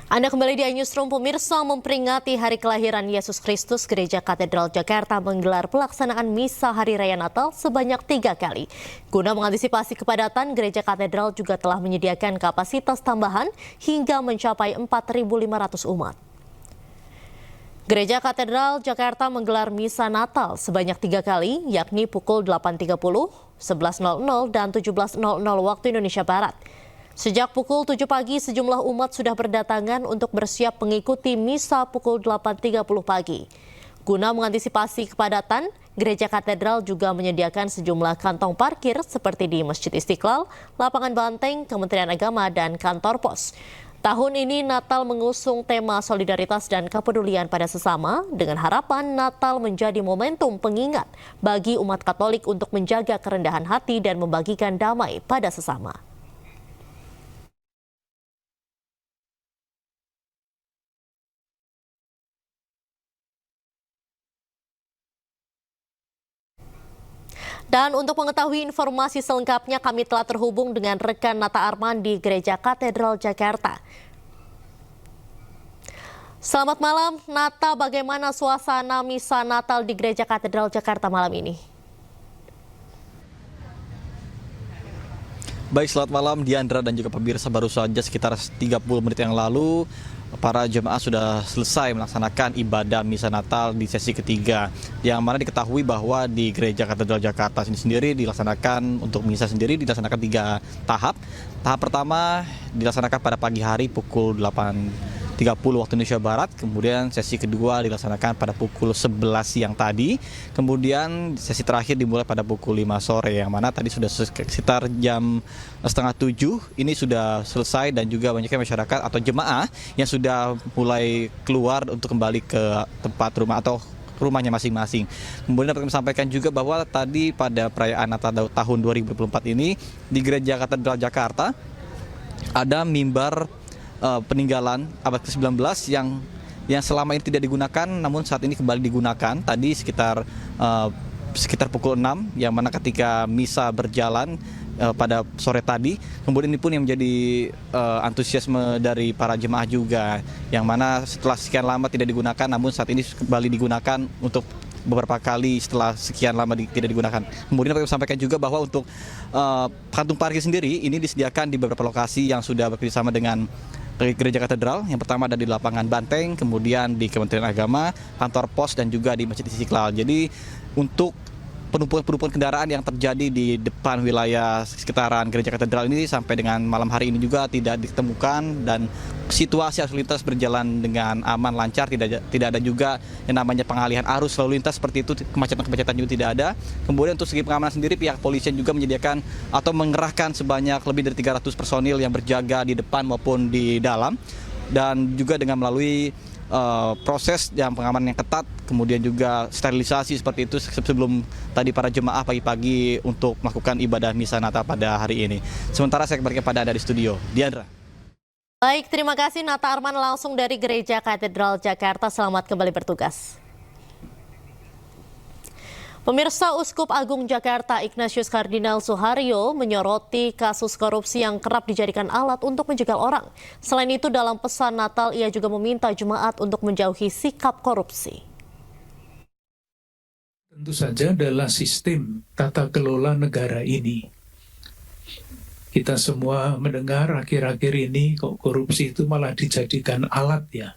Anda kembali di Newsroom, pemirsa. Memperingati hari kelahiran Yesus Kristus, Gereja Katedral Jakarta menggelar pelaksanaan Misa Hari Raya Natal sebanyak 3 kali. Guna mengantisipasi kepadatan, Gereja Katedral juga telah menyediakan kapasitas tambahan hingga mencapai 4.500 umat. Gereja Katedral Jakarta menggelar Misa Natal sebanyak 3 kali, yakni pukul 8.30, 11.00, dan 17.00 waktu Indonesia Barat. Sejak pukul 7 pagi, sejumlah umat sudah berdatangan untuk bersiap mengikuti misa pukul 8.30 pagi. Guna mengantisipasi kepadatan, Gereja Katedral juga menyediakan sejumlah kantong parkir seperti di Masjid Istiqlal, Lapangan Banteng, Kementerian Agama, dan kantor pos. Tahun ini Natal mengusung tema solidaritas dan kepedulian pada sesama dengan harapan Natal menjadi momentum pengingat bagi umat Katolik untuk menjaga kerendahan hati dan membagikan damai pada sesama. Dan untuk mengetahui informasi selengkapnya, kami telah terhubung dengan rekan Nata Arman di Gereja Katedral Jakarta. Selamat malam, Nata. Bagaimana suasana Misa Natal di Gereja Katedral Jakarta malam ini? Baik, selamat malam Diandra dan juga pemirsa. Baru saja sekitar 30 menit yang lalu para jemaah sudah selesai melaksanakan ibadah Misa Natal di sesi ketiga, yang mana diketahui bahwa di Gereja Katedral Jakarta ini sendiri dilaksanakan untuk Misa sendiri dilaksanakan 3 tahap. Tahap pertama dilaksanakan pada pagi hari pukul 8.30 waktu Indonesia Barat, kemudian sesi kedua dilaksanakan pada pukul 11 siang tadi, kemudian sesi terakhir dimulai pada pukul 5 sore, yang mana tadi sudah sekitar jam 6:30 ini sudah selesai, dan juga banyaknya masyarakat atau jemaah yang sudah mulai keluar untuk kembali ke tempat rumah atau rumahnya masing-masing. Kemudian dapat kami sampaikan juga bahwa tadi pada perayaan Natal tahun 2024 ini di Gereja Katedral Jakarta ada mimbar peninggalan abad ke-19 yang selama ini tidak digunakan, namun saat ini kembali digunakan. Tadi sekitar pukul 6, yang mana ketika misa berjalan pada sore tadi, kemudian ini pun yang menjadi antusiasme dari para jemaah juga, yang mana setelah sekian lama tidak digunakan, namun saat ini kembali digunakan untuk beberapa kali setelah sekian lama tidak digunakan. Kemudian kami sampaikan juga bahwa untuk kantung parkir sendiri ini disediakan di beberapa lokasi yang sudah bekerjasama dengan Gereja Katedral. Yang pertama ada di Lapangan Banteng, kemudian di Kementerian Agama, kantor pos, dan juga di Masjid Istiqlal. Jadi untuk penumpukan kendaraan yang terjadi di depan wilayah sekitaran Gereja Katedral ini sampai dengan malam hari ini juga tidak ditemukan, dan situasi arus lintas berjalan dengan aman, lancar, tidak ada juga yang namanya pengalihan arus lalu lintas seperti itu, kemacetan juga tidak ada. Kemudian untuk segi pengamanan sendiri, pihak polisian juga menyediakan atau mengerahkan sebanyak lebih dari 300 personil yang berjaga di depan maupun di dalam, dan juga dengan melalui proses yang pengamanan yang ketat, kemudian juga sterilisasi seperti itu sebelum tadi para jemaah pagi-pagi untuk melakukan ibadah Misa Natal pada hari ini. Sementara saya kembali kepada Anda di studio. Diandra. Baik, terima kasih Nata Arman langsung dari Gereja Katedral Jakarta. Selamat kembali bertugas. Pemirsa, Uskup Agung Jakarta Ignatius Kardinal Suharyo menyoroti kasus korupsi yang kerap dijadikan alat untuk menjegal orang. Selain itu, dalam pesan Natal ia juga meminta jemaat untuk menjauhi sikap korupsi. Tentu saja adalah sistem tata kelola negara ini. Kita semua mendengar akhir-akhir ini kok korupsi itu malah dijadikan alat ya,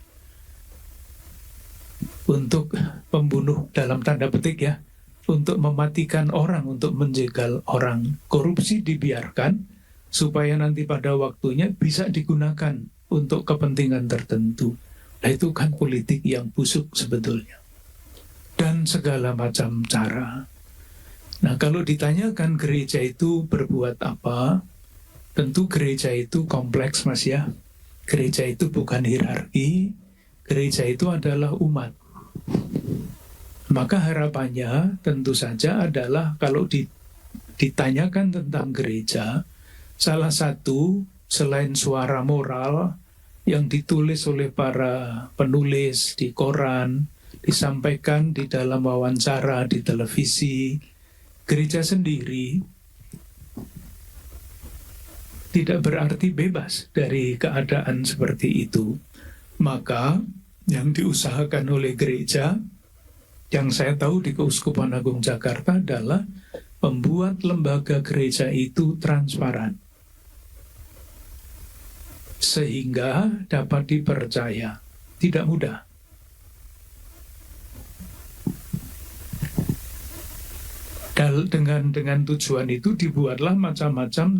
untuk pembunuh dalam tanda petik ya, untuk mematikan orang, untuk menjegal orang. Korupsi dibiarkan supaya nanti pada waktunya bisa digunakan untuk kepentingan tertentu. Nah, itu kan politik yang busuk sebetulnya. Dan segala macam cara. Nah, kalau ditanyakan gereja itu berbuat apa, tentu gereja itu kompleks, Mas ya. Gereja itu bukan hierarki, gereja itu adalah umat. Maka harapannya tentu saja adalah kalau ditanyakan tentang gereja, salah satu selain suara moral yang ditulis oleh para penulis di koran, disampaikan di dalam wawancara di televisi, gereja sendiri tidak berarti bebas dari keadaan seperti itu. Maka yang diusahakan oleh gereja, yang saya tahu di Keuskupan Agung Jakarta adalah membuat lembaga gereja itu transparan, sehingga dapat dipercaya. Tidak mudah. Dengan tujuan itu dibuatlah macam-macam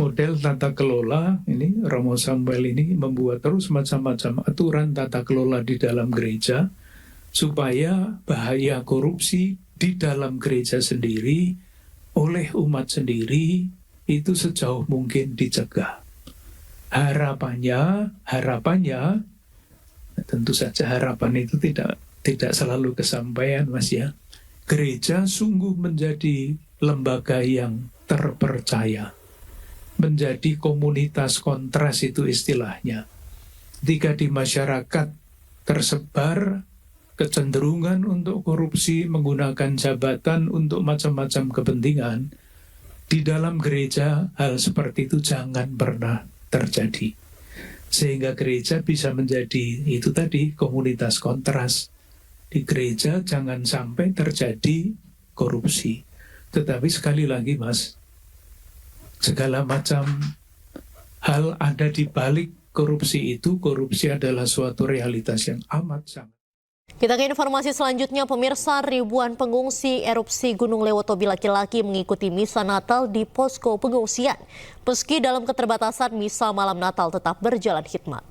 model tata kelola. Ini Romo Samuel ini membuat terus macam-macam aturan tata kelola di dalam gereja, supaya bahaya korupsi di dalam gereja sendiri, oleh umat sendiri, itu sejauh mungkin dicegah. Harapannya, tentu saja harapan itu tidak selalu kesampaian, Mas ya. Gereja sungguh menjadi lembaga yang terpercaya, menjadi komunitas kontras itu istilahnya. Ketika di masyarakat tersebar kecenderungan untuk korupsi, menggunakan jabatan untuk macam-macam kepentingan, di dalam gereja hal seperti itu jangan pernah terjadi. Sehingga gereja bisa menjadi itu tadi, komunitas kontras. Di gereja jangan sampai terjadi korupsi. Tetapi sekali lagi, Mas, segala macam hal ada di balik korupsi itu. Korupsi adalah suatu realitas yang amat sangat. Kita ke informasi selanjutnya, pemirsa. Ribuan pengungsi erupsi Gunung Lewotobi laki-laki mengikuti misa Natal di posko pengungsian. Meski dalam keterbatasan, misa malam Natal tetap berjalan hikmat.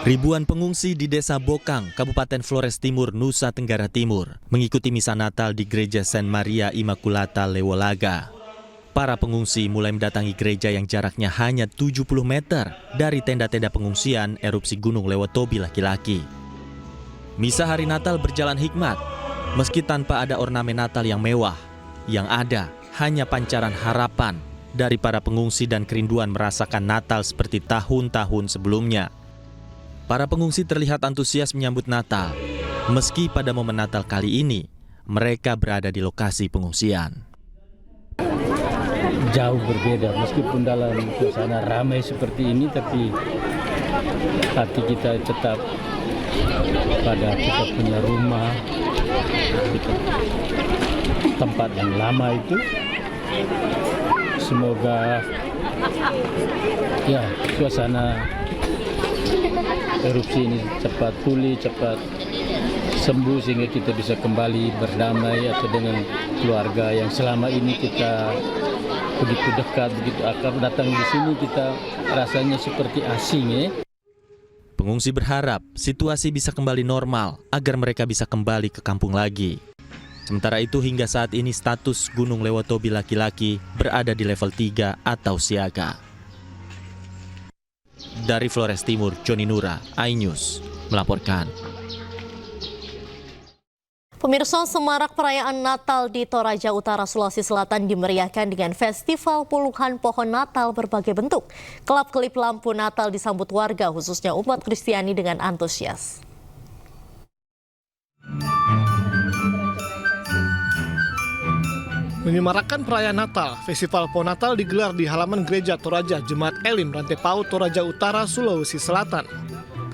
Ribuan pengungsi di Desa Bokang, Kabupaten Flores Timur, Nusa Tenggara Timur, mengikuti misa Natal di Gereja San Maria Immaculata Lewolaga. Para pengungsi mulai mendatangi gereja yang jaraknya hanya 70 meter dari tenda-tenda pengungsian erupsi Gunung Lewotobi laki-laki. Misa hari Natal berjalan hikmat, meski tanpa ada ornamen Natal yang mewah. Yang ada hanya pancaran harapan dari para pengungsi dan kerinduan merasakan Natal seperti tahun-tahun sebelumnya. Para pengungsi terlihat antusias menyambut Natal, meski pada momen Natal kali ini mereka berada di lokasi pengungsian. Jauh berbeda, meskipun dalam suasana ramai seperti ini, tapi hati kita tetap pada kita punya rumah, tempat yang lama itu. Semoga ya suasana erupsi ini cepat pulih, cepat sembuh, sehingga kita bisa kembali berdamai atau dengan keluarga yang selama ini kita begitu dekat, begitu akrab. Datang di sini kita rasanya seperti asing ya. Pengungsi berharap situasi bisa kembali normal agar mereka bisa kembali ke kampung lagi. Sementara itu hingga saat ini status Gunung Lewotobi laki-laki berada di level 3 atau siaga. Dari Flores Timur, Joni Nura, iNews melaporkan. Pemirsa, semarak perayaan Natal di Toraja Utara, Sulawesi Selatan dimeriahkan dengan festival puluhan pohon Natal berbagai bentuk. Kelap-kelip lampu Natal disambut warga, khususnya umat Kristiani, dengan antusias. Menyemarakkan perayaan Natal, Festival Pohon Natal digelar di halaman Gereja Toraja Jemaat Elim Rantepau, Toraja Utara, Sulawesi Selatan.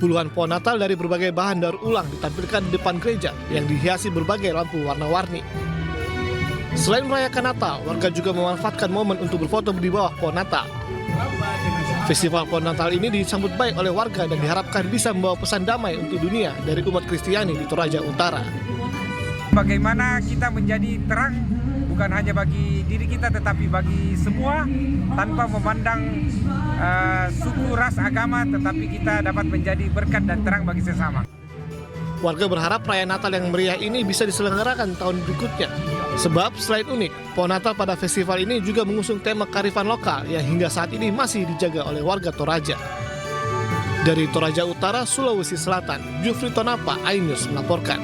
Puluhan pohon Natal dari berbagai bahan daur ulang ditampilkan di depan gereja yang dihiasi berbagai lampu warna-warni. Selain merayakan Natal, warga juga memanfaatkan momen untuk berfoto di bawah pohon Natal. Festival Pohon Natal ini disambut baik oleh warga dan diharapkan bisa membawa pesan damai untuk dunia dari umat Kristiani di Toraja Utara. Bagaimana kita menjadi terang bukan hanya bagi diri kita tetapi bagi semua, tanpa memandang suku, ras, agama, tetapi kita dapat menjadi berkat dan terang bagi sesama. Warga berharap perayaan Natal yang meriah ini bisa diselenggarakan tahun berikutnya. Sebab selain unik, pohon Natal pada festival ini juga mengusung tema kearifan lokal yang hingga saat ini masih dijaga oleh warga Toraja. Dari Toraja Utara, Sulawesi Selatan, Jufri Tonapa, iNews melaporkan.